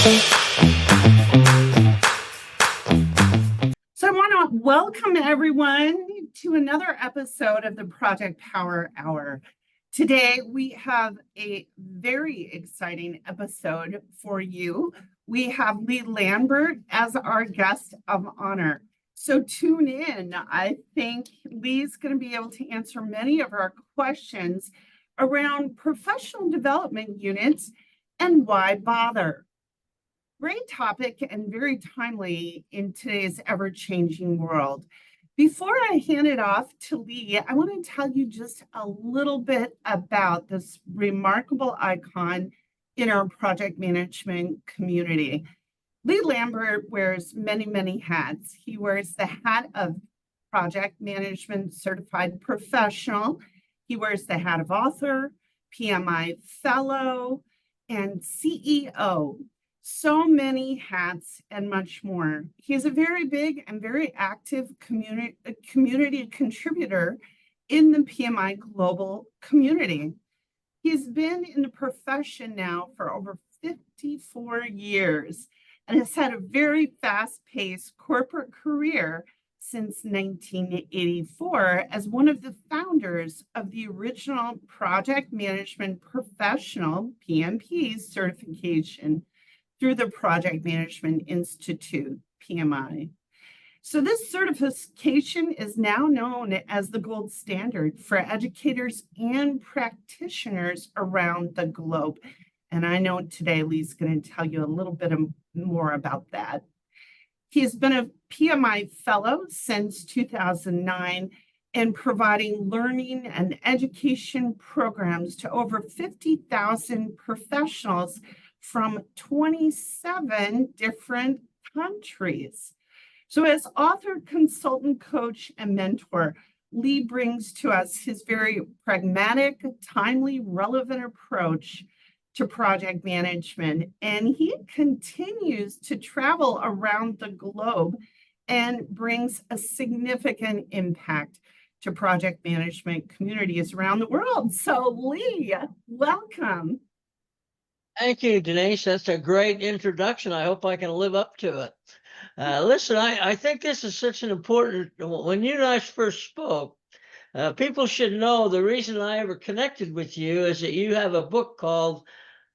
So I want to welcome everyone to another episode of the Project Power Hour. Today we have a very exciting episode for you. We have Lee Lambert as our guest of honor. So tune in. I think Lee's going to be able to answer many of our questions around professional development units and why bother. Great topic and very timely in today's ever-changing world. Before I hand it off to Lee, I want to tell you just a little bit about this remarkable icon in our project management community. Lee Lambert wears many, many hats. He wears the hat of project management certified professional. He wears the hat of author, PMI fellow, and CEO. So many hats and much more. He's a very big and very active community contributor in the PMI global community. He's been in the profession now for over 54 years and has had a very fast-paced corporate career since 1984 as one of the founders of the original Project Management Professional, PMP, certification through the Project Management Institute, PMI. So this certification is now known as the gold standard for educators and practitioners around the globe. And I know today Lee's going to tell you a little bit more about that. He's been a PMI fellow since 2009 and providing learning and education programs to over 50,000 professionals from 27 different countries. So as author, consultant, coach, and mentor, Lee brings to us his very pragmatic, timely, relevant approach to project management. And he continues to travel around the globe and brings a significant impact to project management communities around the world. So Lee, welcome. Thank you, Denise. That's a great introduction. I hope I can live up to it. Listen, I think this is such an important, when you and I first spoke, people should know the reason I ever connected with you is that you have a book called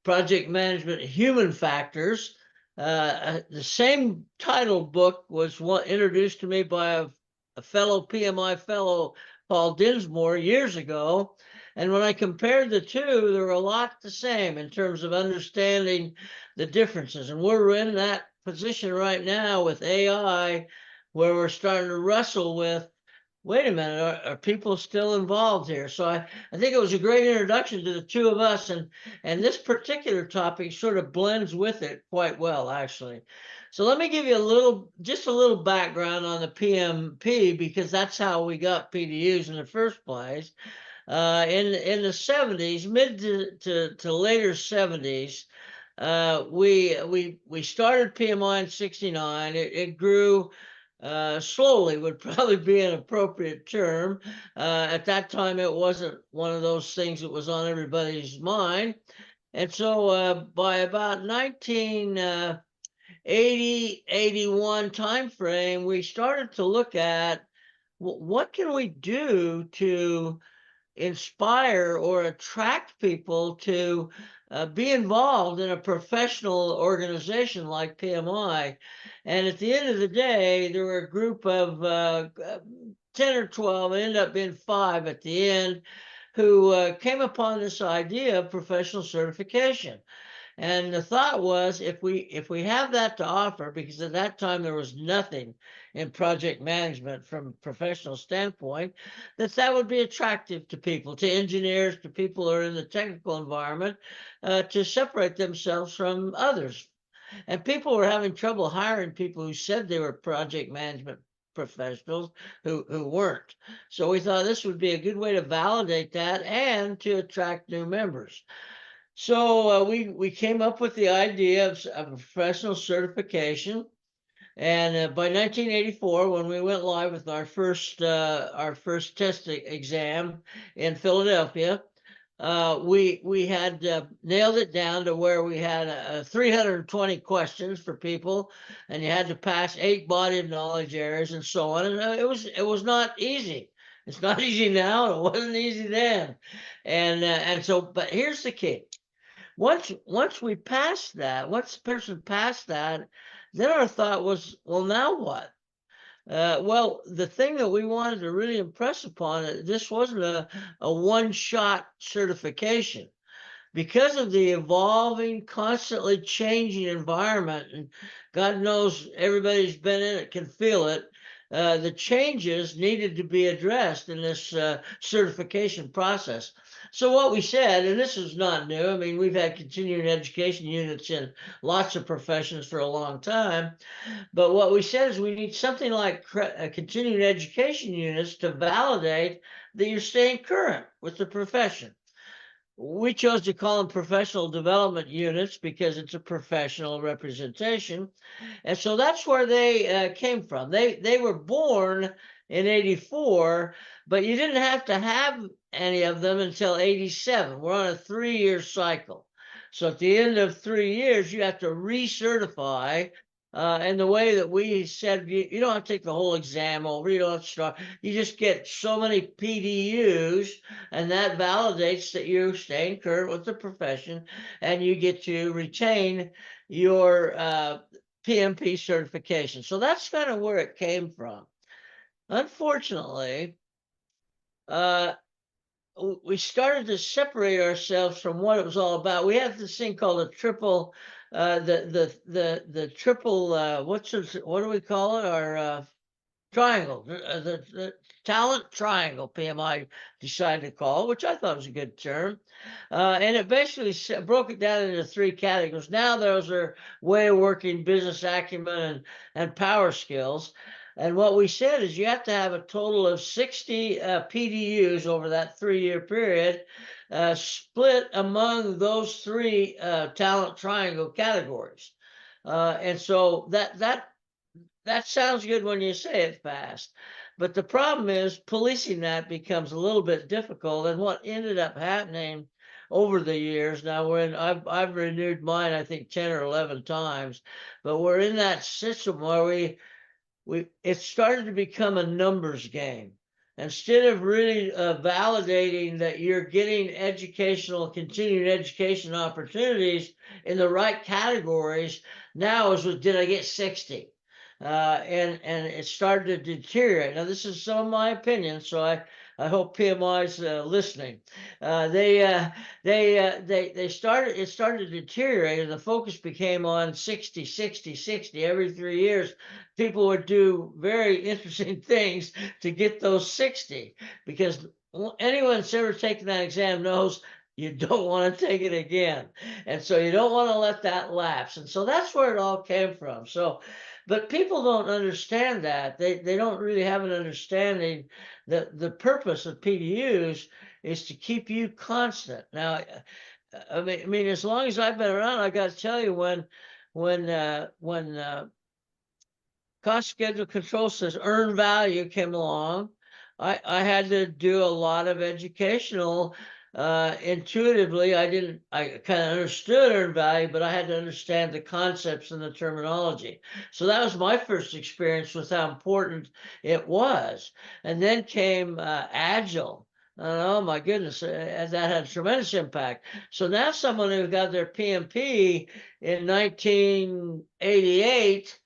Project Management Human Factors. The same title book was introduced to me by a fellow PMI fellow, Paul Dinsmore, years ago. And when I compared the two, they were a lot the same in terms of understanding the differences. And we're in that position right now with AI, where we're starting to wrestle with, wait a minute, are people still involved here? So I think it was a great introduction to the two of us. And this particular topic sort of blends with it quite well, actually. So let me give you just a little background on the PMP, because that's how we got PDUs in the first place. In the 70s, mid to later 70s, we started PMI in 69. It grew slowly, would probably be an appropriate term. At that time, it wasn't one of those things that was on everybody's mind. And so by about 1980, 81 timeframe, we started to look at what can we do to inspire or attract people to be involved in a professional organization like PMI. And at the end of the day, there were a group of 10 or 12, it ended up being 5 at the end, who came upon this idea of professional certification. And the thought was, if we have that to offer, because at that time there was nothing in project management from a professional standpoint, that would be attractive to people, to engineers, to people who are in the technical environment, to separate themselves from others. And people were having trouble hiring people who said they were project management professionals who weren't. So we thought this would be a good way to validate that and to attract new members. So we came up with the idea of a professional certification. And by 1984, when we went live with our first test exam in Philadelphia, we had nailed it down to where we had 320 questions for people, and you had to pass 8 body of knowledge areas and so on. And it was not easy. It's not easy now. It wasn't easy then. And so, but here's the key. Once we passed that, once the person passed that, then our thought was, well, now what? Well, the thing that we wanted to really impress upon it, this wasn't a one-shot certification. Because of the evolving, constantly changing environment, and God knows everybody's been in it, can feel it, the changes needed to be addressed in this certification process. So what we said, and this is not new, I mean, we've had continuing education units in lots of professions for a long time, but what we said is we need something like continuing education units to validate that you're staying current with the profession. We chose to call them professional development units because it's a professional representation. And so that's where they came from. They were born in 84, but you didn't have to have any of them until 87. We're on a 3-year cycle. So at the end of 3 years, you have to recertify. And the way that we said, you don't have to take the whole exam over, you don't have to start, you just get so many PDUs, and that validates that you're staying current with the profession, and you get to retain your PMP certification. So that's kind of where it came from. Unfortunately, we started to separate ourselves from what it was all about. We have this thing called a triple, the triple, what do we call it? Our triangle, the talent triangle, PMI decided to call, which I thought was a good term. And it basically broke it down into 3 categories. Now those are way of working, business acumen, and power skills. And what we said is you have to have a total of 60 PDUs over that 3-year period, split among those 3 talent triangle categories. And so that sounds good when you say it fast, but the problem is policing that becomes a little bit difficult. And what ended up happening over the years, now when I've renewed mine, I think 10 or 11 times, but we're in that system where it started to become a numbers game. Instead of really validating that you're getting continuing education opportunities in the right categories, now is did I get 60? And it started to deteriorate. Now, this is some of my opinion, so I hope PMI's listening. They started, it started to deteriorate, and the focus became on 60, 60, 60 every 3 years. People would do very interesting things to get those 60, because anyone that's ever taken that exam knows you don't want to take it again. And so you don't want to let that lapse. And so that's where it all came from. So, but people don't understand that. They don't really have an understanding that the purpose of PDUs is to keep you constant. Now, I mean, as long as I've been around, I got to tell you, when cost schedule control says earn value came along, I had to do a lot of educational. Intuitively, I kind of understood earned value, but I had to understand the concepts and the terminology. So that was my first experience with how important it was. And then came Agile. And oh my goodness, that had a tremendous impact. So now someone who got their PMP in 1988,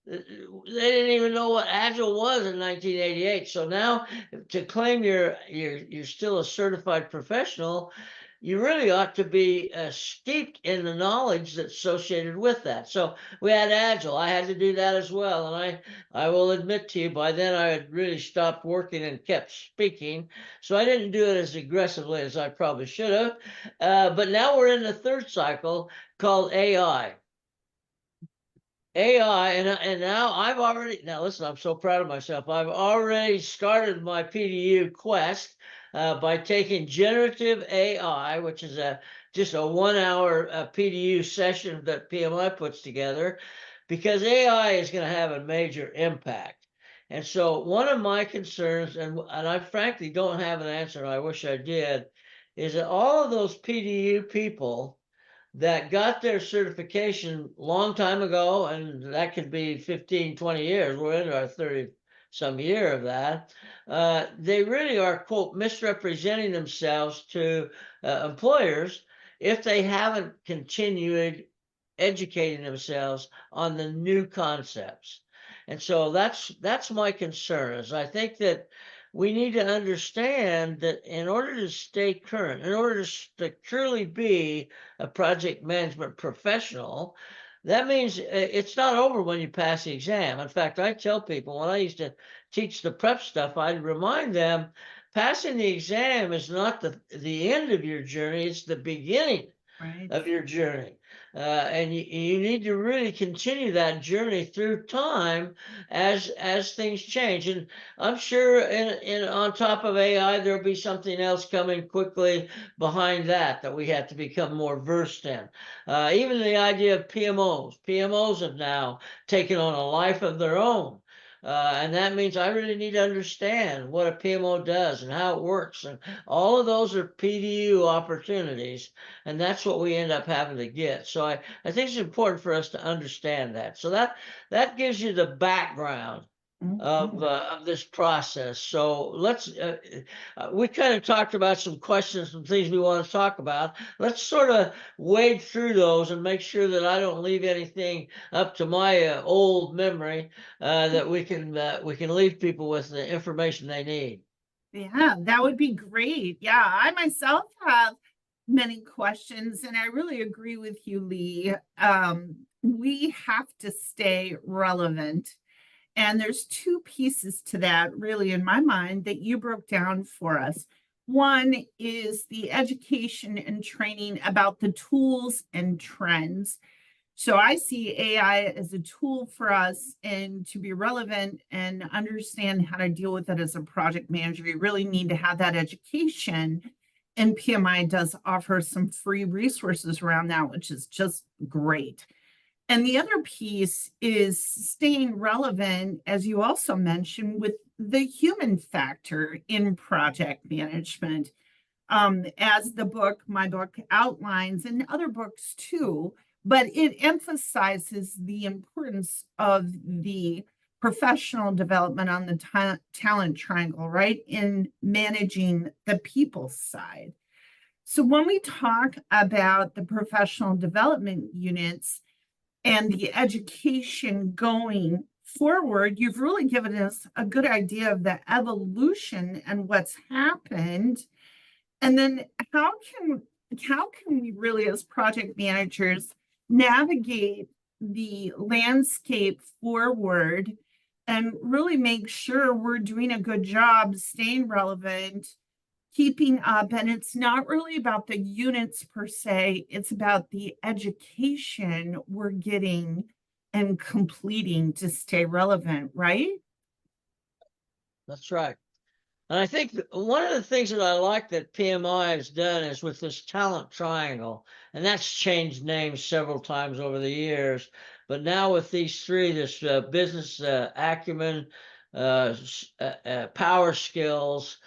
they didn't even know what Agile was in 1988. So now, to claim you're still a certified professional, you really ought to be steeped in the knowledge that's associated with that. So we had Agile. I had to do that as well. And I will admit to you, by then I had really stopped working and kept speaking. So I didn't do it as aggressively as I probably should have. But now we're in the 3rd cycle called AI. And now now listen, I'm so proud of myself. I've already started my PDU quest by taking generative AI, which is just a 1-hour PDU session that PMI puts together, because AI is going to have a major impact. And so one of my concerns, and I frankly don't have an answer, and I wish I did, is that all of those PDU people that got their certification long time ago, and that could be 15, 20 years, we're in our 30 some year of that, they really are, quote, misrepresenting themselves to employers if they haven't continued educating themselves on the new concepts. And so that's my concern, is I think that we need to understand that in order to stay current, in order to truly be a project management professional, that means it's not over when you pass the exam. In fact, I tell people when I used to teach the prep stuff, I'd remind them passing the exam is not the end of your journey, it's the beginning Right. of your journey. And you need to really continue that journey through time as things change. And I'm sure in on top of AI, there'll be something else coming quickly behind that we have to become more versed in. Even the idea of PMOs. PMOs have now taken on a life of their own. And that means I really need to understand what a PMO does and how it works. And all of those are PDU opportunities. And that's what we end up having to get. So I think it's important for us to understand that. So that gives you the background Mhm. of this process. So let's we kind of talked about some questions, some things we want to talk about. Let's sort of wade through those and make sure that I don't leave anything up to my old memory, that we can leave people with the information they need. Yeah, that would be great. Yeah, I myself have many questions, and I really agree with you, Lee. We have to stay relevant. And there's two pieces to that, really, in my mind, that you broke down for us. One is the education and training about the tools and trends. So I see AI as a tool for us, and to be relevant and understand how to deal with it as a project manager, you really need to have that education. And PMI does offer some free resources around that, which is just great. And the other piece is staying relevant, as you also mentioned, with the human factor in project management. As my book outlines, and other books too, but it emphasizes the importance of the professional development on the talent triangle, right? In managing the people side. So when we talk about the professional development units and the education going forward, you've really given us a good idea of the evolution and what's happened. And then how can we really, as project managers, navigate the landscape forward and really make sure we're doing a good job staying relevant, keeping up? And it's not really about the units per se, it's about the education we're getting and completing to stay relevant, right? That's right. And I think one of the things that I like that PMI has done is with this talent triangle, and that's changed names several times over the years. But now with these three, this business acumen, power skills,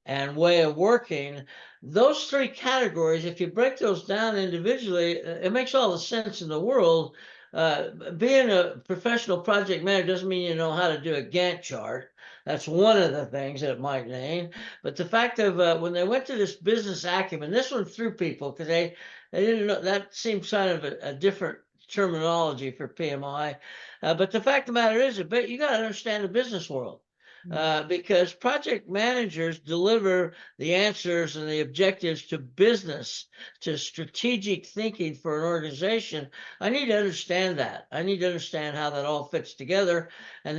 and way of working, those three categories, if you break those down individually, it makes all the sense in the world. Being a professional project manager doesn't mean you know how to do a Gantt chart. That's one of the things that it might mean. But the fact of when they went to this business acumen, this one threw people because they didn't know, that seems kind of a different terminology for PMI. But the fact of the matter is, you got to understand the business world. Because project managers deliver the answers and the objectives to business, to strategic thinking for an organization. I need to understand that. I need to understand how that all fits together. And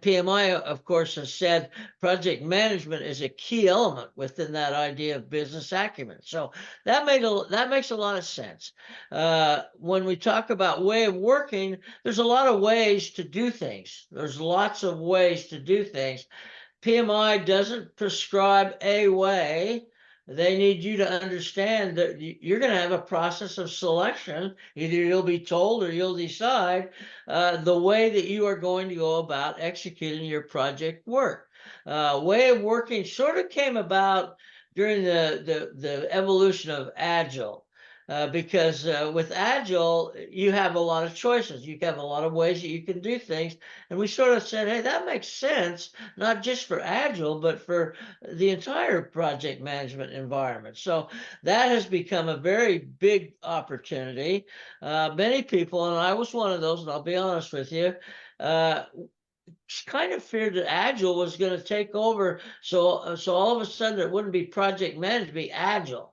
PMI, of course, has said project management is a key element within that idea of business acumen. So that makes a lot of sense. When we talk about way of working, there's a lot of ways to do things. There's lots of ways to do things. PMI doesn't prescribe a way. They need you to understand that you're going to have a process of selection. Either you'll be told or you'll decide the way that you are going to go about executing your project work. Way of working sort of came about during the evolution of Agile. Because with Agile, you have a lot of choices. You have a lot of ways that you can do things. And we sort of said, hey, that makes sense, not just for Agile, but for the entire project management environment. So that has become a very big opportunity. Many people, and I was one of those, and I'll be honest with you, kind of feared that Agile was going to take over. So all of a sudden it wouldn't be project managed, it'd be Agile.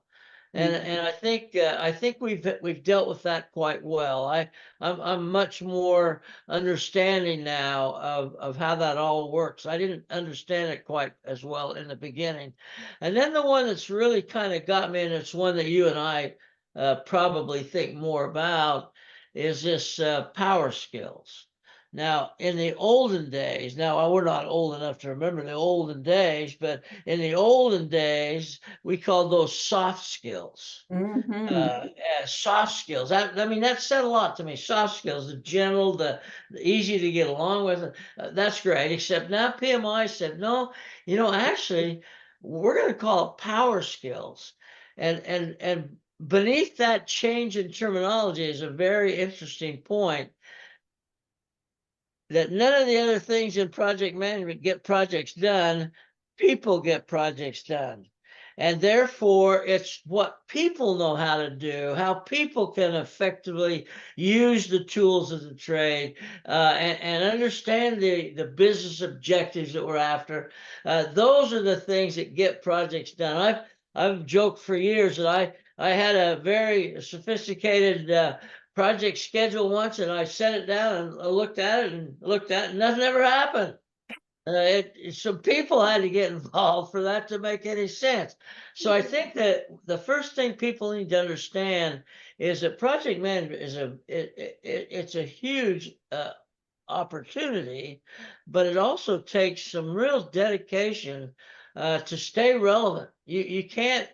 And I think we've dealt with that quite well. I'm much more understanding now of how that all works. I didn't understand it quite as well in the beginning. And then the one that's really kind of got me, and it's one that you and I probably think more about, is this power skills. Now, in the olden days, now we're not old enough to remember the olden days, but in the olden days, we called those soft skills. Mhm. Soft skills. I mean, that said a lot to me. Soft skills, the gentle, the easy to get along with. That's great. Except now PMI said, no, actually, we're going to call it power skills. And beneath that change in terminology is a very interesting point, that none of the other things in project management get projects done. People get projects done. And therefore, it's what people know how to do, how people can effectively use the tools of the trade, and understand the business objectives that we're after. Those are the things that get projects done. I've joked for years that I had a very sophisticated project schedule once, and I set it down and looked at it and nothing ever happened. Some people had to get involved for that to make any sense. So I think that the first thing people need to understand is that project management is it's a huge opportunity, but it also takes some real dedication to stay relevant. You can't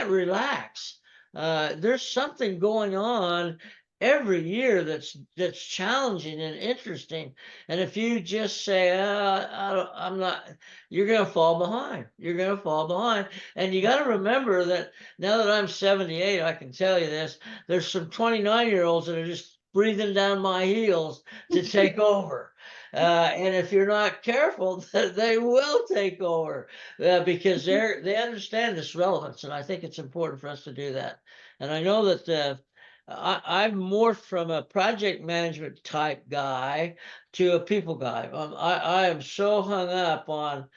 relax. There's something going on every year that's challenging and interesting. And if you just say, I'm not, you're going to fall behind. You're going to fall behind. And you got to remember that now that I'm 78, I can tell you this, there's some 29-year-olds that are just breathing down my heels to take over. And if you're not careful, they will take over because they understand this relevance. And I think it's important for us to do that. And I know that I've morphed from a project management type guy to a people guy. I am so hung up on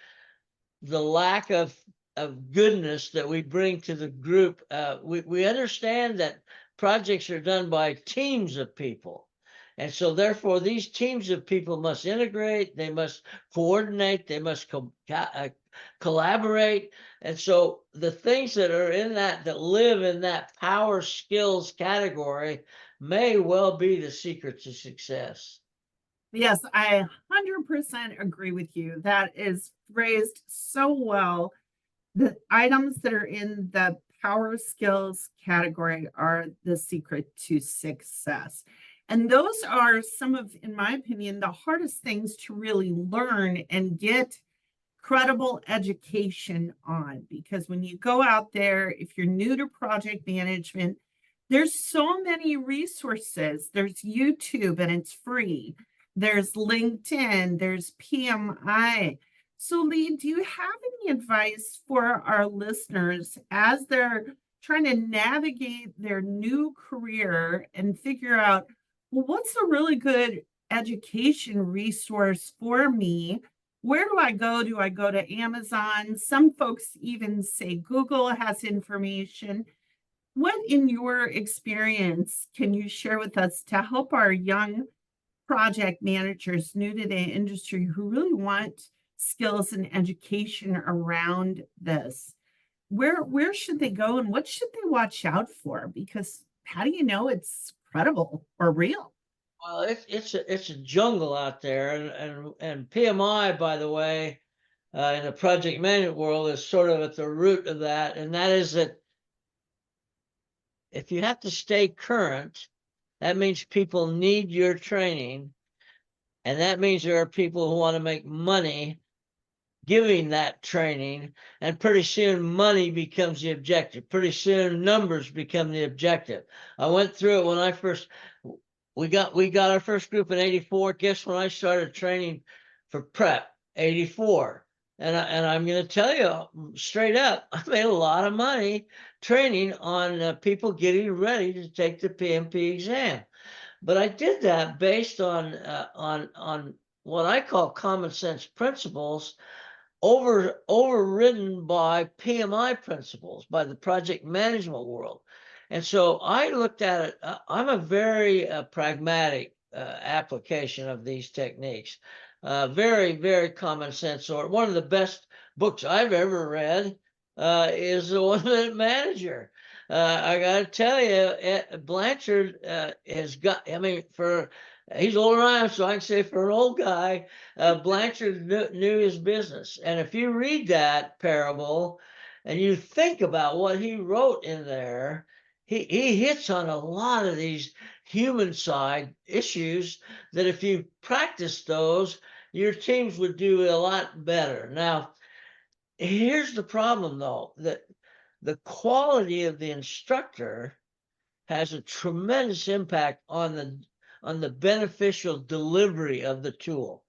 the lack of goodness that we bring to the group. We understand that projects are done by teams of people. And so therefore these teams of people must integrate, they must coordinate, they must collaborate. And so the things that are in that live in that power skills category may well be the secret to success. Yes, I 100% agree with you. That is phrased so well. The items that are in the power skills category are the secret to success. And those are some of, in my opinion, the hardest things to really learn and get credible education on. Because when you go out there, if you're new to project management, there's so many resources. There's YouTube and it's free. There's LinkedIn, there's PMI. So, Lee, do you have any advice for our listeners as they're trying to navigate their new career and figure out, well, what's a really good education resource for me? Where do I go? Do I go to Amazon? Some folks even say Google has information. What, in your experience, can you share with us to help our young project managers new to the industry who really want skills and education around this? Where should they go and what should they watch out for? Because how do you know it's credible or real? Well, it's a jungle out there, and PMI, by the way, in the project management world, is sort of at the root of that, and that is that if you have to stay current, that means people need your training, and that means there are people who want to make money giving that training, and pretty soon money becomes the objective. Pretty soon numbers become the objective. I went through it when I first we got our first group in 84. Guess when I started training for prep? 84. And I'm going to tell you straight up, I made a lot of money training on people getting ready to take the PMP exam. But I did that based on what I call common sense principles, overridden by PMI principles, by the project management world. And so I looked at it. I'm a very pragmatic application of these techniques. Very, very common sense. Or one of the best books I've ever read is The 1 Minute Manager. I got to tell you, Blanchard has got, I mean, he's older than I am, so I can say for an old guy, Blanchard knew his business. And if you read that parable and you think about what he wrote in there, he hits on a lot of these human side issues that if you practice those, your teams would do a lot better. Now, here's the problem though, that the quality of the instructor has a tremendous impact on the beneficial delivery of the tool.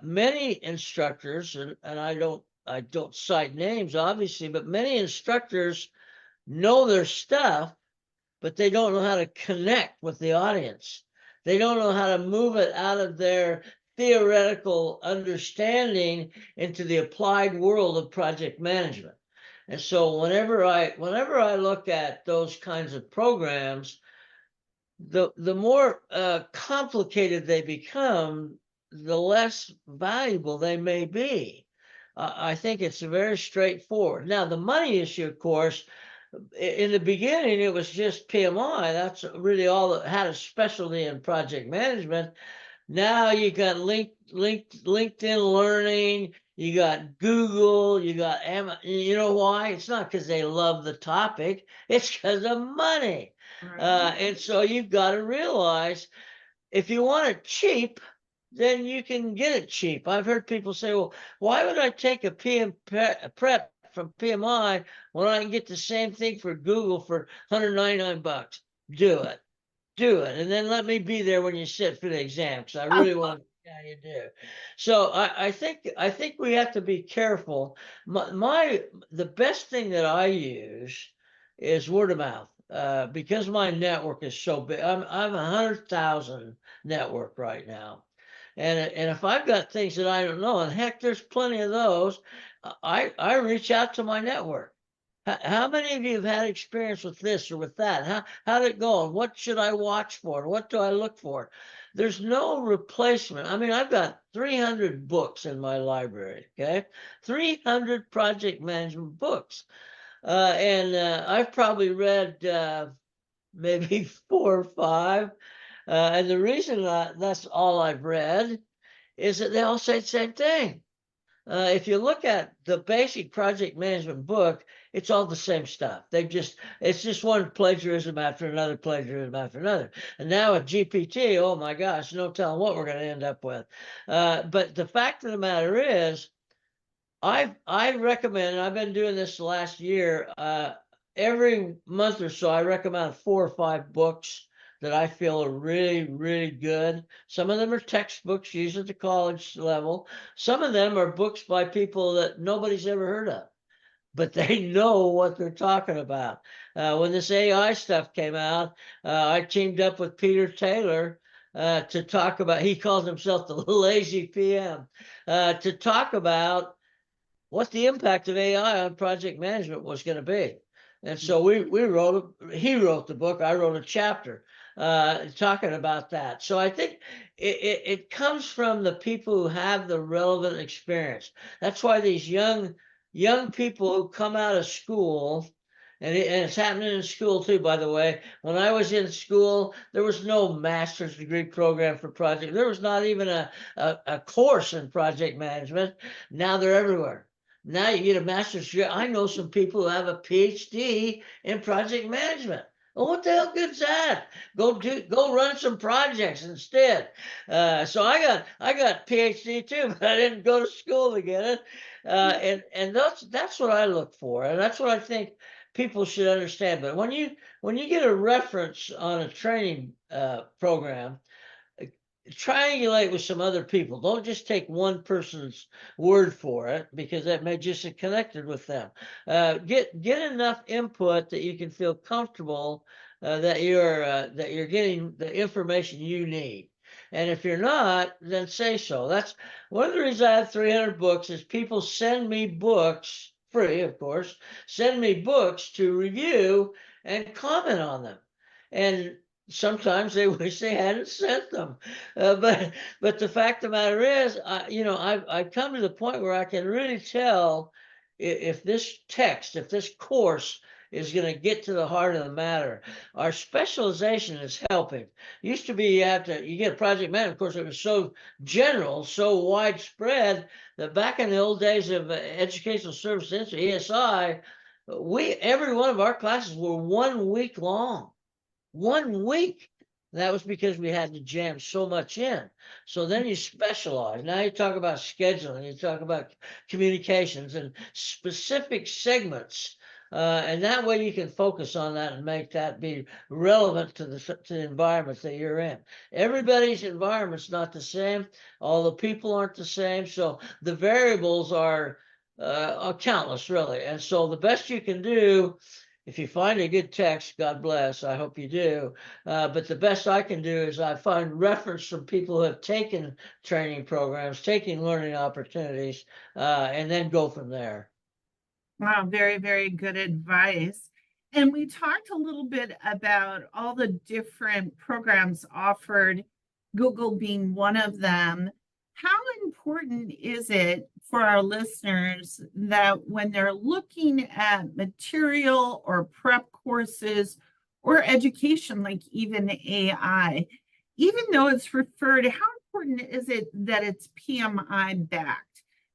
Many instructors, and I don't cite names obviously, but many instructors know their stuff, but they don't know how to connect with the audience. They don't know how to move it out of their theoretical understanding into the applied world of project management. And so whenever I look at those kinds of programs, the more complicated they become, the less valuable they may be. I think it's very straightforward. Now, the money issue, of course, in the beginning, it was just PMI. That's really all that had a specialty in project management. Now you got LinkedIn Learning, you got Google, you got you know why? It's not because they love the topic, it's because of money. Right. And so you've got to realize if you want it cheap, then you can get it cheap. I've heard people say, well, why would I take a prep from PMI when I can get the same thing for Google for $199? Do it. Do it. And then let me be there when you sit for the exam, because I really want to see how you do. So I think we have to be careful. The best thing that I use is word of mouth. Because my network is so big. I'm 100,000 network right now. And if I've got things that I don't know, and heck, there's plenty of those, I reach out to my network. How many of you have had experience with this or with that? How'd it go? And what should I watch for? What do I look for? There's no replacement. I mean, I've got 300 books in my library, okay? 300 project management books. And I've probably read maybe 4 or 5. And the reason that's all I've read is that they all say the same thing. If you look at the basic project management book, it's all the same stuff. It's just one plagiarism after another plagiarism after another. And now with GPT, oh my gosh, no telling what we're going to end up with. But the fact of the matter is, I recommend, and I've been doing this the last year, every month or so, I recommend 4 or 5 books that I feel are really, really good. Some of them are textbooks used at the college level. Some of them are books by people that nobody's ever heard of, but they know what they're talking about. When this AI stuff came out, I teamed up with Peter Taylor to talk about, he calls himself the lazy PM, to talk about what the impact of AI on project management was going to be. And so he wrote the book, I wrote a chapter talking about that. So I think it comes from the people who have the relevant experience. That's why these young people who come out of school, and it's happening in school too, by the way. When I was in school, there was no master's degree program for project. There was not even a course in project management. Now they're everywhere. Now you get a master's degree. I know some people who have a PhD in project management. Well, what the hell good's that? Go run some projects instead. So I got PhD too, but I didn't go to school to get it. And that's what I look for, and that's what I think people should understand. But when you get a reference on a training program, triangulate with some other people. Don't just take one person's word for it, because that may just be connected with them. Get enough input that you can feel comfortable that you're getting the information you need. And if you're not, then say so. That's one of the reasons I have 300 books is people send me books, free of course, send me books to review and comment on them. And sometimes they wish they hadn't sent them. But the fact of the matter is, I've come to the point where I can really tell if this text, if this course is going to get to the heart of the matter. Our specialization is helping. Used to be you get a project manager. Of course, it was so general, so widespread that back in the old days of Educational Service Institute, ESI, every one of our classes were 1 week long. 1 week. That was because we had to jam so much in. So then you specialize. Now you talk about scheduling, you talk about communications and specific segments. And that way you can focus on that and make that be relevant to the environment that you're in. Everybody's environment's not the same. All the people aren't the same. So the variables are countless, really. And so the best you can do, if you find a good text, God bless, I hope you do. But the best I can do is I find reference from people who have taken training programs, taking learning opportunities, and then go from there. Wow, very, very good advice. And we talked a little bit about all the different programs offered, Google being one of them. How important is it for our listeners that when they're looking at material or prep courses or education, like even AI, even though it's referred, how important is it that it's PMI backed?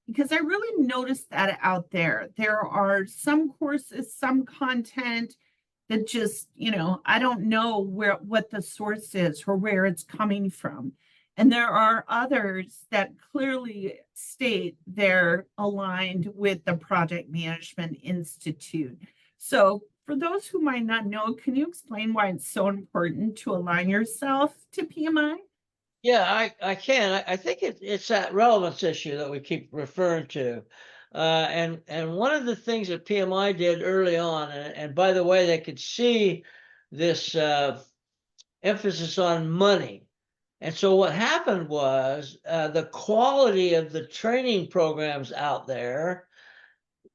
Because I really noticed that out there. There are some courses, some content that just, I don't know what the source is or where it's coming from. And there are others that clearly state they're aligned with the Project Management Institute. So for those who might not know, can you explain why it's so important to align yourself to PMI? Yeah, I can. I think it's that relevance issue that we keep referring to. And one of the things that PMI did early on, and by the way, they could see this emphasis on money. And so what happened was the quality of the training programs out there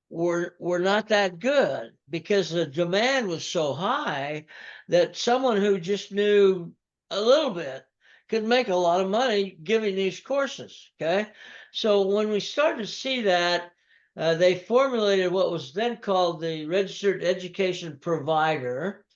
were not that good because the demand was so high that someone who just knew a little bit could make a lot of money giving these courses. Okay, so when we started to see that, they formulated what was then called the Registered Education Provider,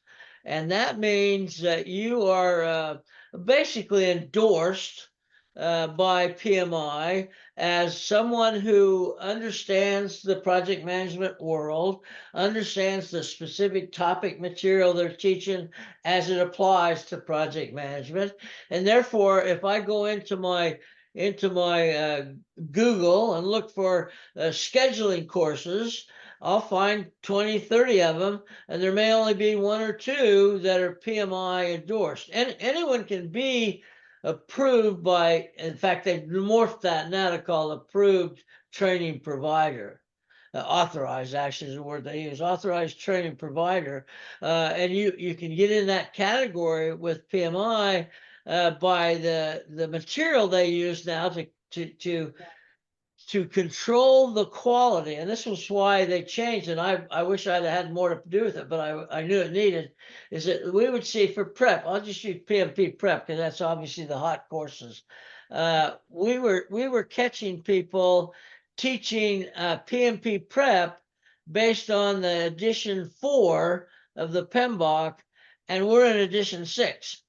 and that means that you are basically endorsed by PMI as someone who understands the project management world, understands the specific topic material they're teaching as it applies to project management. And therefore, if I go into my Google and look for scheduling courses, I'll find 20, 30 of them, and there may only be one or two that are PMI endorsed. And anyone can be approved by, in fact, they've morphed that now to call approved training provider. Authorized actually is the word they use, authorized training provider. And you can get in that category with PMI by the material they use now to control the quality. And this was why they changed, and I wish I'd had more to do with it, but I knew it needed, is that we would see for prep, I'll just use PMP prep because that's obviously the hot courses. We were catching people teaching PMP prep based on the edition 4 of the PMBOK, and we're in edition 6.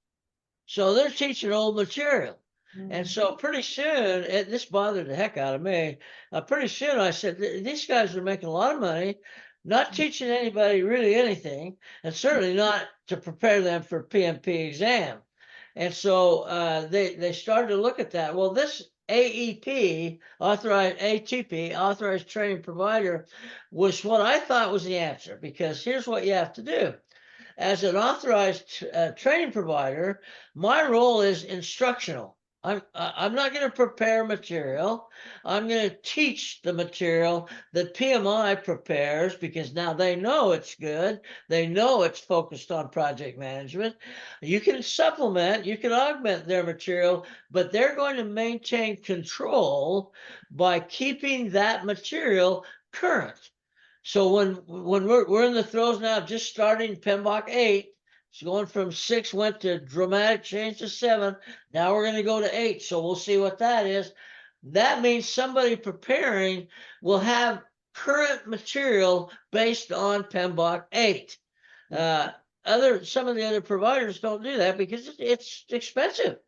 So they're teaching old material. And so pretty soon, this bothered the heck out of me. Pretty soon I said, these guys are making a lot of money. not teaching anybody really anything, and certainly not to prepare them for PMP exam. And so they started to look at that. Well, this AEP, authorized ATP, authorized training provider, was what I thought was the answer, because here's what you have to do. As an authorized training provider, my role is instructional. I'm not going to prepare material. I'm going to teach the material that PMI prepares, because now they know it's good. They know it's focused on project management. You can supplement, you can augment their material, but they're going to maintain control by keeping that material current. So when we're in the throes now of just starting PMBOK 8, it's going from 6, went to dramatic change to 7. Now we're going to go to 8. So we'll see what that is. That means somebody preparing will have current material based on PMBOK 8. Some of the other providers don't do that because it's expensive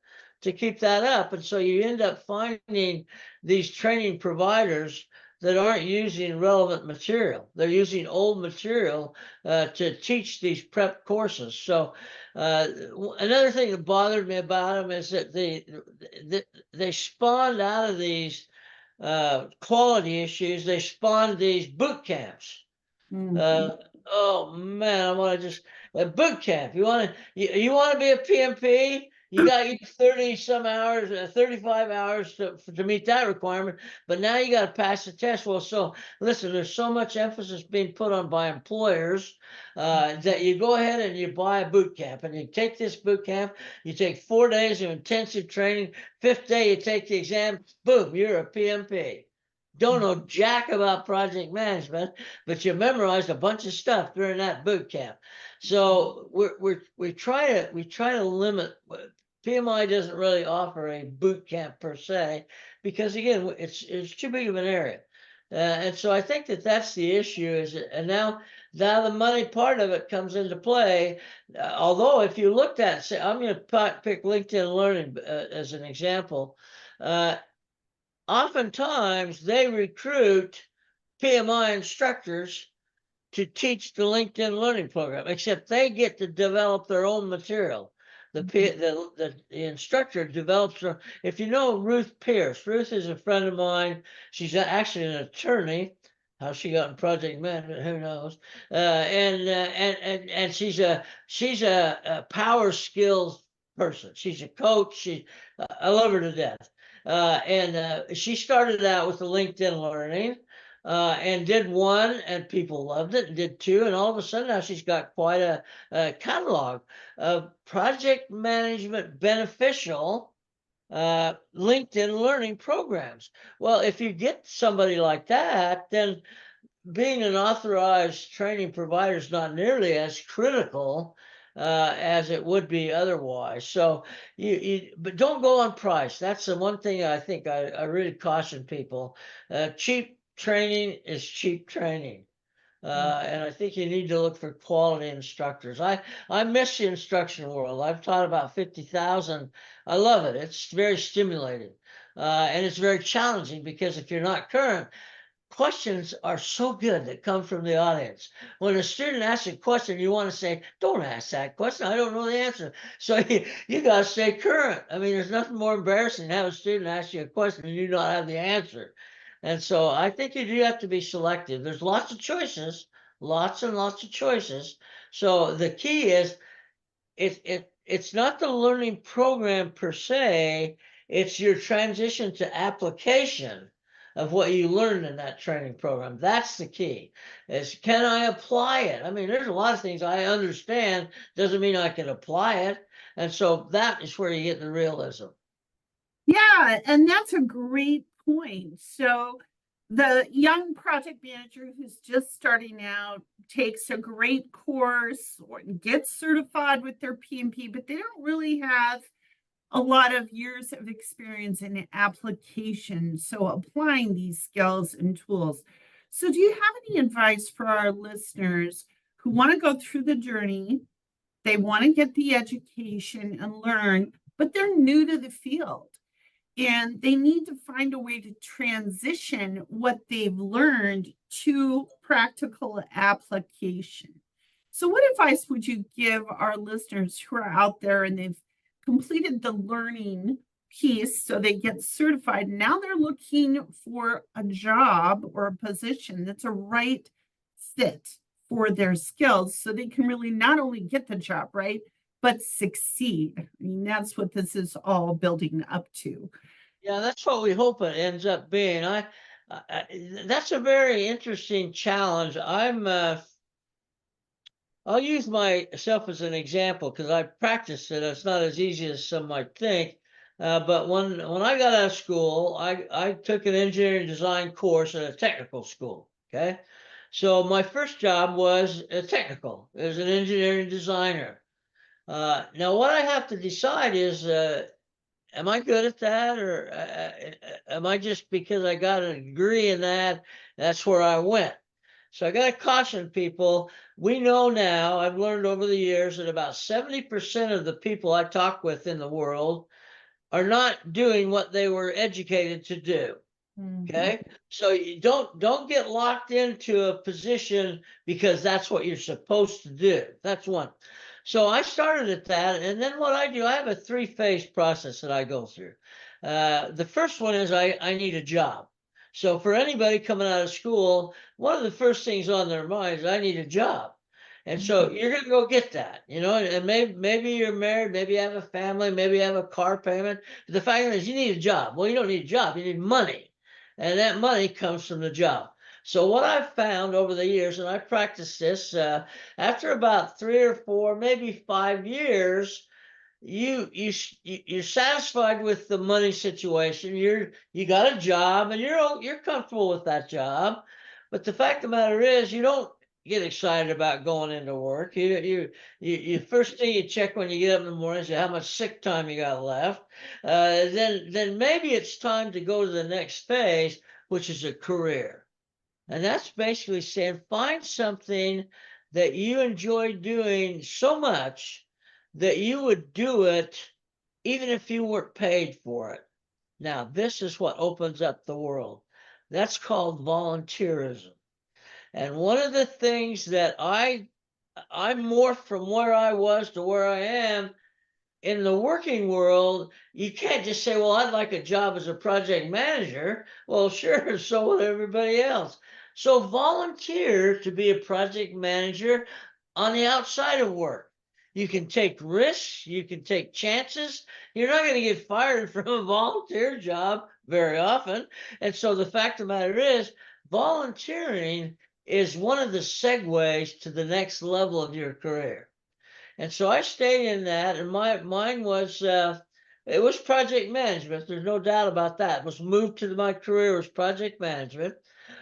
to keep that up. And so you end up finding these training providers that aren't using relevant material. They're using old material to teach these prep courses. So another thing that bothered me about them is that they spawned out of these quality issues. They spawned these boot camps. Oh man, I want to just boot camp. You want to be a PMP? You got your 30 some hours, 35 hours to meet that requirement, but now you got to pass the test. Well, so listen, there's so much emphasis being put on by employers that you go ahead and you buy a boot camp, and you take this boot camp. You take 4 days of intensive training. 5th day, you take the exam. Boom, you're a PMP. Don't know jack about project management, but you memorized a bunch of stuff during that boot camp. So we try to limit. PMI doesn't really offer a boot camp per se, because again, it's too big of an area. And so I think that's the issue. And now the money part of it comes into play. Although if you looked at, say, I'm going to pick LinkedIn Learning as an example. Oftentimes they recruit PMI instructors to teach the LinkedIn Learning program, except they get to develop their own material. The instructor develops her. If you know Ruth Pierce, Ruth is a friend of mine. She's actually an attorney. How she got in project management, who knows? And she's a power skills person. She's a coach. I love her to death. She started out with the LinkedIn Learning. And did 1, and people loved it, and did 2, and all of a sudden now she's got quite a catalog of project management beneficial LinkedIn Learning programs. Well, if you get somebody like that, then being an authorized training provider is not nearly as critical as it would be otherwise. So but don't go on price. That's the one thing I think I really caution people. Cheap training is cheap training. And I think you need to look for quality instructors. I miss the instruction world. I've taught about 50,000. I love it. It's very stimulating. And it's very challenging, because if you're not current, questions are so good that come from the audience. When a student asks a question, you want to say, don't ask that question. I don't know the answer. So you got to stay current. I mean, there's nothing more embarrassing than have a student ask you a question and you not have the answer. And so I think you do have to be selective. There's lots of choices, lots and lots of choices. So the key is it's not the learning program per se, it's your transition to application of what you learned in that training program. That's the key. Is, can I apply it? I mean, there's a lot of things I understand, doesn't mean I can apply it. And so that is where you get the realism. Yeah, and that's a great point. So the young project manager who's just starting out takes a great course or gets certified with their PMP, but they don't really have a lot of years of experience in application. So applying these skills and tools. So do you have any advice for our listeners who want to go through the journey? They want to get the education and learn, but they're new to the field. and they need to find a way to transition what they've learned to practical application. So, what advice would you give our listeners who are out there and they've completed the learning piece so they get certified? Now they're looking for a job or a position that's a right fit for their skills so they can really not only get the job right, but succeed. I mean, that's what this is all building up to. Yeah, that's what we hope it ends up being. That's a very interesting challenge. I'll use myself as an example because I practiced it. It's not as easy as some might think. But when I got out of school, I took an engineering design course at a technical school. Okay. So my first job was technical, as an engineering designer. Now, what I have to decide is, am I good at that, or am I just because I got a degree in that, that's where I went? So I got to caution people. We know now, I've learned over the years that about 70% of the people I talk with in the world are not doing what they were educated to do. Okay. So you don't get locked into a position because that's what you're supposed to do. That's one. So I started at that, and then what I do, I have a three-phase process that I go through. The first one is I need a job. So for anybody coming out of school, one of the first things on their mind is I need a job. And so you're gonna go get that, and maybe you're married, maybe you have a family, maybe you have a car payment. But the fact is you need a job. Well, you don't need a job, you need money. And that money comes from the job. So what I've found over the years, and I practiced this, after about 3 or 4, maybe 5 years, you're satisfied with the money situation. You got a job, and you're comfortable with that job. But the fact of the matter is, you don't get excited about going into work. You first thing you check when you get up in the morning is how much sick time you got left. Then maybe it's time to go to the next phase, which is a career. And that's basically saying find something that you enjoy doing so much that you would do it even if you weren't paid for it. Now, this is what opens up the world. That's called volunteerism. And one of the things that I morphed from where I was to where I am in the working world. You can't just say, well, I'd like a job as a project manager. Well, sure, so would everybody else. So volunteer to be a project manager on the outside of work. You can take risks, you can take chances. You're not going to get fired from a volunteer job very often. And so the fact of the matter is, volunteering is one of the segues to the next level of your career. And so I stayed in that, and mine was it was project management. There's no doubt about that. It was moved to my career was project management,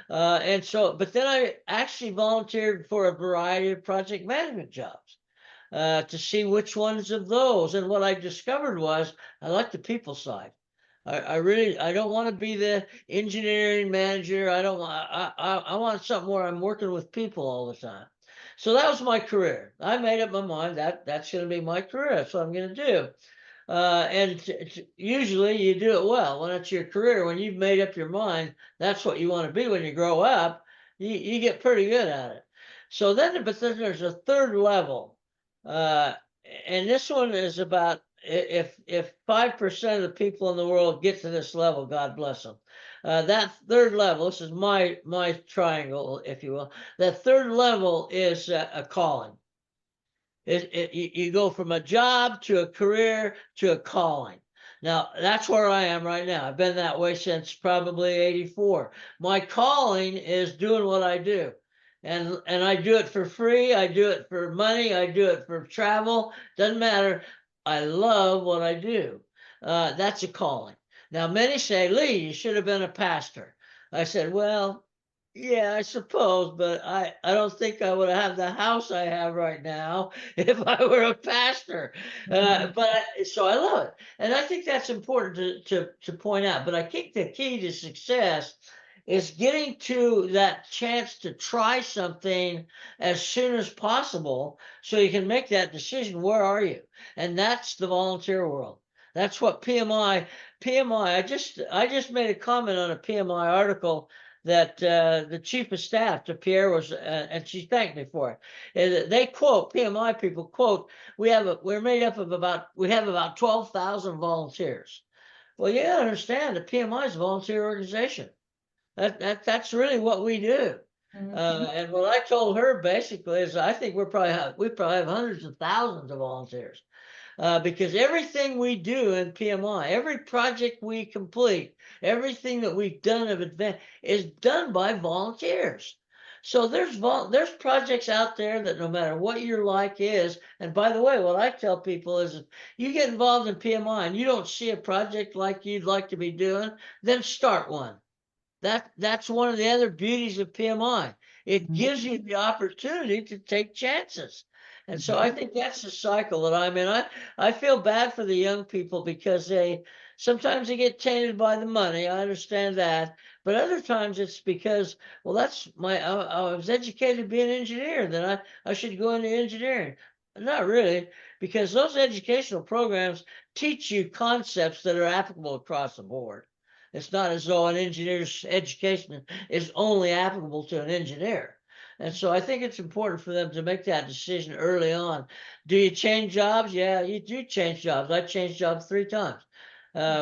and so. But then I actually volunteered for a variety of project management jobs to see which ones of those. And what I discovered was I like the people side. I don't want to be the engineering manager. I don't want. I want something where I'm working with people all the time. So that was my career. I made up my mind that that's going to be my career. That's what I'm going to do. Usually you do it well when it's your career. When you've made up your mind, that's what you want to be when you grow up. You get pretty good at it. So then, but then there's a third level, uh, and this one is about if 5% of the people in the world get to this level, God bless them. That third level, this is my triangle, if you will. That third level is a calling. You go from a job to a career to a calling. Now, that's where I am right now. I've been that way since probably 84. My calling is doing what I do. And I do it for free. I do it for money. I do it for travel. Doesn't matter. I love what I do. That's a calling. Now, many say, Lee, you should have been a pastor. I said, well, yeah, I suppose, but I don't think I would have the house I have right now if I were a pastor. So I love it, and I think that's important to point out. But I think the key to success is getting to that chance to try something as soon as possible, so you can make that decision. Where are you? And that's the volunteer world. That's what PMI. I just made a comment on a PMI article that the chief of staff to Pierre was, and she thanked me for it. They quote PMI people quote, we're made up of we have about 12,000 volunteers. Well, you gotta understand that PMI is a volunteer organization. That's really what we do. And what I told her basically is I think we probably have hundreds of thousands of volunteers. Because everything we do in PMI, every project we complete, everything that we've done of advance is done by volunteers. So there's projects out there that no matter what your like is, and by the way, what I tell people is if you get involved in PMI and you don't see a project like you'd like to be doing, then start one. That's one of the other beauties of PMI. It gives you the opportunity to take chances. And so I think that's the cycle that I'm in. I feel bad for the young people because sometimes they get tainted by the money. I understand that. But other times it's because, well, I was educated to be an engineer, then I should go into engineering. Not really, because those educational programs teach you concepts that are applicable across the board. It's not as though an engineer's education is only applicable to an engineer. And so I think it's important for them to make that decision early on. Do you change jobs? Yeah, you do change jobs. I changed jobs 3 times.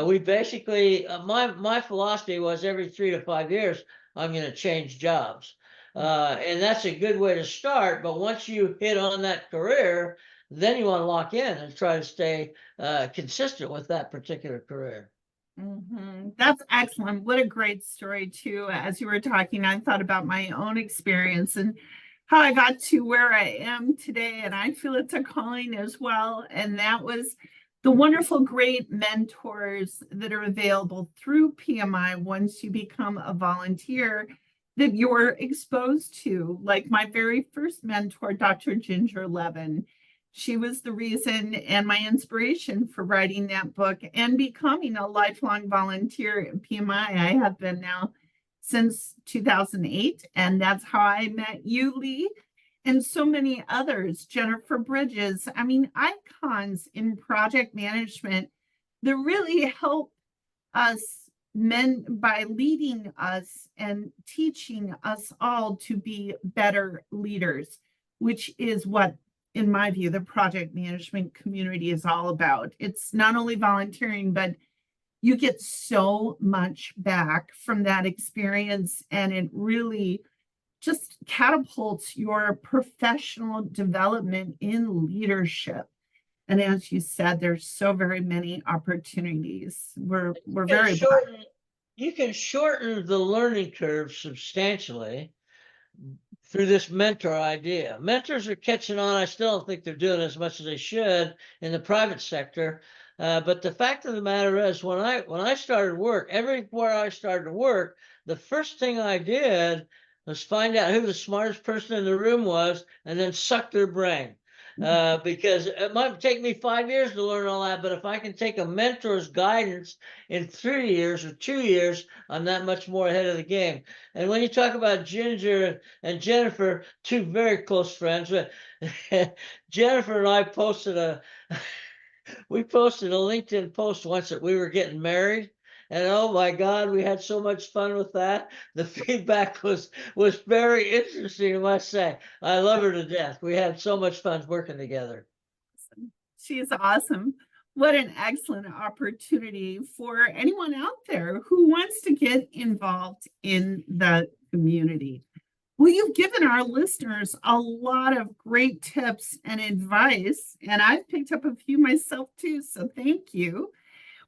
We basically, my philosophy was every 3 to 5 years, I'm going to change jobs. And that's a good way to start. But once you hit on that career, then you want to lock in and try to stay consistent with that particular career. That's excellent. What a great story, too. As you were talking, I thought about my own experience and how I got to where I am today. And I feel it's a calling as well. And that was the wonderful, great mentors that are available through PMI once you become a volunteer that you're exposed to. Like my very first mentor, Dr. Ginger Levin. She was the reason and my inspiration for writing that book and becoming a lifelong volunteer at PMI. I have been now since 2008, and that's how I met you, Lee, and so many others, Jennifer Bridges. I mean, icons in project management that really help us men by leading us and teaching us all to be better leaders, which is what, in my view, the project management community is all about. It's not only volunteering, but you get so much back from that experience, and it really just catapults your professional development in leadership. And as you said, there's so very many opportunities. We're very blessed. You can shorten the learning curve substantially through this mentor idea. Mentors are catching on. I still don't think they're doing as much as they should in the private sector. But the fact of the matter is, when I started work, everywhere I started to work, the first thing I did was find out who the smartest person in the room was and then suck their brain. Because it might take me 5 years to learn all that, but if I can take a mentor's guidance in 3 years or 2 years, I'm that much more ahead of the game. And when you talk about Ginger and Jennifer, 2 very close friends, but Jennifer and I we posted a LinkedIn post once that we were getting married. And oh my God, we had so much fun with that. The feedback was very interesting, I must say. I love her to death. We had so much fun working together. She is awesome. What an excellent opportunity for anyone out there who wants to get involved in the community. Well, you've given our listeners a lot of great tips and advice, and I've picked up a few myself too, so thank you.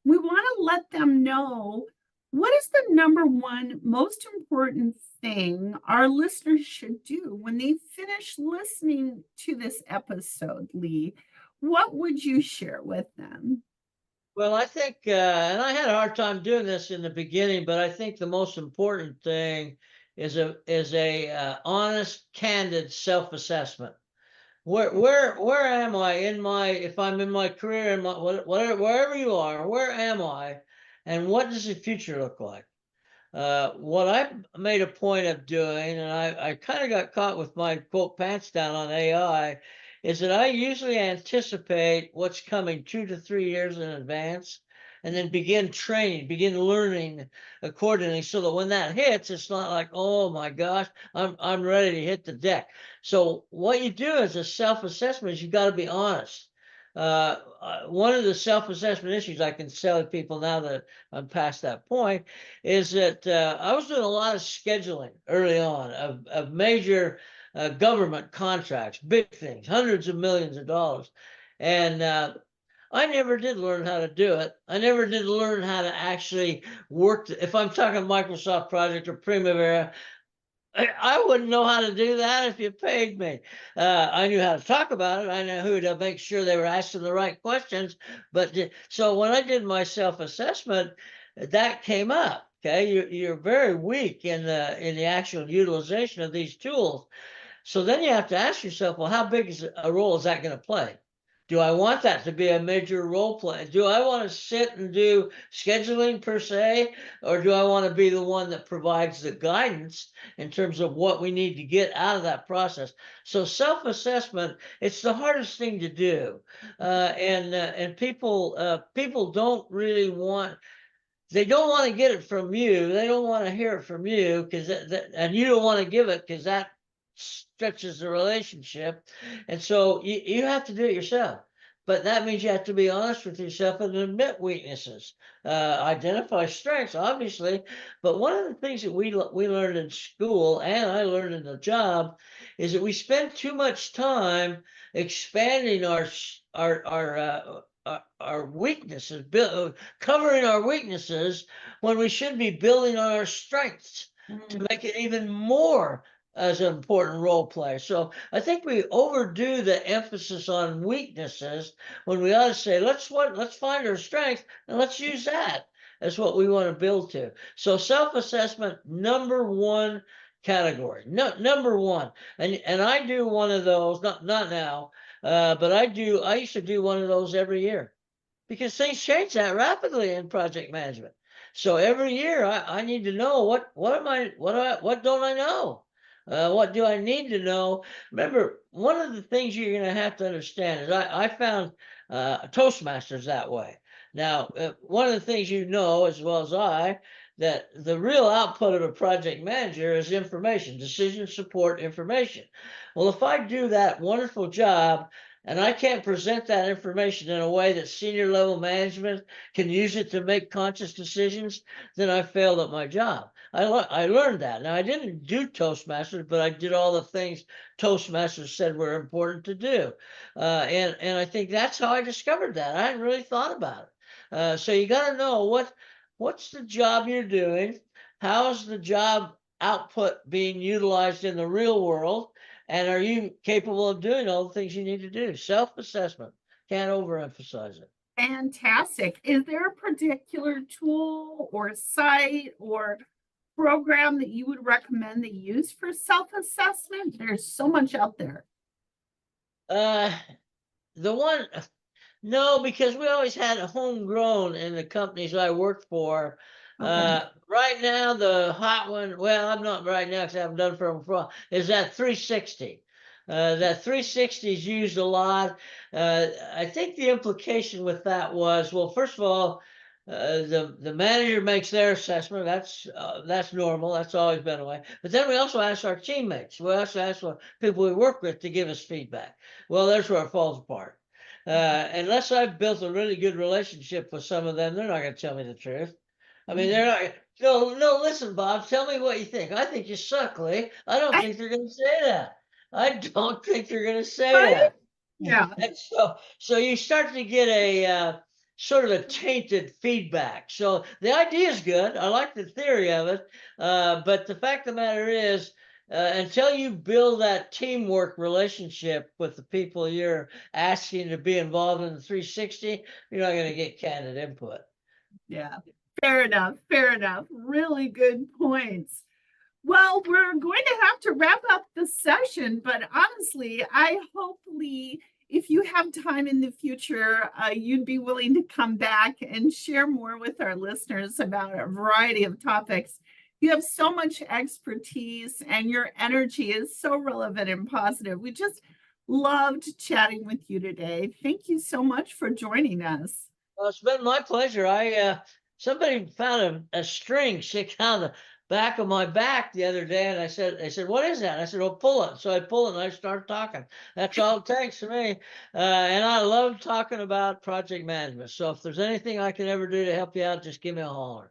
We want to let them know what is the number one most important thing our listeners should do when they finish listening to this episode, Lee. What would you share with them? Well, I think, and I had a hard time doing this in the beginning, but I think the most important thing is a honest, candid self-assessment. Where am I in my, if I'm in my career, in my whatever, wherever you are, where am I, and what does the future look like? What I made a point of doing, and I kind of got caught with my quote pants down on AI, is that I usually anticipate what's coming 2 to 3 years in advance, and then begin training, begin learning accordingly, so that when that hits, it's not like, oh my gosh, I'm ready to hit the deck. So what you do as a self-assessment is you got to be honest. One of the self-assessment issues I can tell people now that I'm past that point is that I was doing a lot of scheduling early on of major government contracts, big things, hundreds of millions of dollars. And I never did learn how to do it. I never did learn how to actually work. If I'm talking Microsoft project or Primavera, I wouldn't know how to do that if you paid me. I knew how to talk about it. I knew who to make sure they were asking the right questions. But so when I did my self-assessment, that came up. Okay, you're very weak in the actual utilization of these tools. So then you have to ask yourself, well, how big is a role is that going to play? Do I want that to be a major role play? Do I want to sit and do scheduling per se, or do I want to be the one that provides the guidance in terms of what we need to get out of that process? So self-assessment, it's the hardest thing to do, and people don't really want. They don't want to get it from you. They don't want to hear it from you because and you don't want to give it because that stretches the relationship. And so you have to do it yourself. But that means you have to be honest with yourself and admit weaknesses, identify strengths, obviously. But one of the things that we learned in school and I learned in the job is that we spend too much time expanding our weaknesses, covering our weaknesses when we should be building on our strengths to make it even more as an important role player. So I think we overdo the emphasis on weaknesses when we ought to say, let's find our strength and let's use that as what we want to build to. So self-assessment, number one category, number one. And I do one of those, not now, but I used to do one of those every year because things change that rapidly in project management. So every year I need to know what don't I know? What do I need to know? Remember, one of the things you're going to have to understand is I found Toastmasters that way. Now, one of the things you know as well as I, that the real output of a project manager is information, decision support information. Well, if I do that wonderful job and I can't present that information in a way that senior level management can use it to make conscious decisions, then I failed at my job. I learned that. Now, I didn't do Toastmasters, but I did all the things Toastmasters said were important to do. And I think that's how I discovered that. I hadn't really thought about it. So you got to know what's the job you're doing? How's the job output being utilized in the real world? And are you capable of doing all the things you need to do? Self-assessment. Can't overemphasize it. Fantastic. Is there a particular tool or site or program that you would recommend that you use for self-assessment? There's so much out there. The one, no, because we always had a homegrown in the companies I worked for. Okay. Right now, the hot one, well, I'm not right now because I haven't done for them for a while, is that 360. That 360 is used a lot. I think the implication with that was, well, first of all, the manager makes their assessment. That's normal. That's always been the way. But then we also ask our teammates. We also ask the people we work with to give us feedback. Well, there's where it falls apart. Unless I've built a really good relationship with some of them, they're not going to tell me the truth. I mean, they're not. No, listen, Bob, tell me what you think. I think you suck, Lee. I don't think they're going to say that. I don't think they're going to say that. Yeah. And so you start to get a sort of a tainted feedback. So the idea is good. I like the theory of it. But the fact of the matter is, until you build that teamwork relationship with the people you're asking to be involved in the 360, you're not going to get candid input. Yeah. Fair enough. Fair enough. Really good points. Well, we're going to have to wrap up the session, but honestly, I hope, Lee, if you have time in the future, you'd be willing to come back and share more with our listeners about a variety of topics. You have so much expertise and your energy is so relevant and positive. We just Loved chatting with you today. Thank you so much for joining us. Well, it's been my pleasure. Somebody found a string sticking out of the back of my back the other day, and they said, "What is that?" I said, "Well, pull it." So I pull it, and I start talking. That's all it takes for me. And I love talking about project management. So if there's anything I can ever do to help you out, just give me a holler.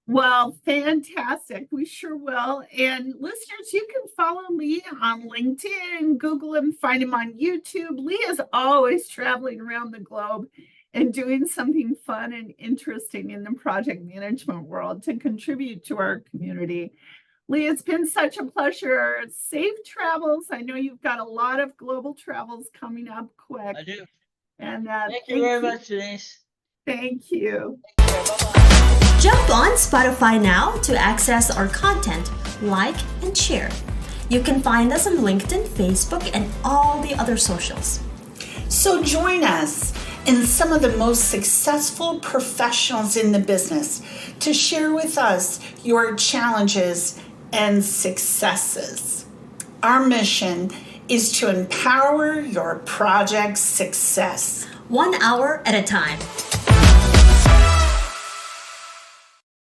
Well, fantastic. We sure will. And listeners, you can follow Lee on LinkedIn, Google him, find him on YouTube. Lee is always traveling around the globe and doing something fun and interesting in the project management world to contribute to our community. Lee, it's been such a pleasure. Safe travels. I know you've got a lot of global travels coming up quick. I do. And Thank you very much, Denise. Thank you. Bye-bye. Jump on Spotify now to access our content, like, and share. You can find us on LinkedIn, Facebook, and all the other socials. So join us and some of the most successful professionals in the business to share with us your challenges and successes. Our mission is to empower your project's success. 1 hour at a time.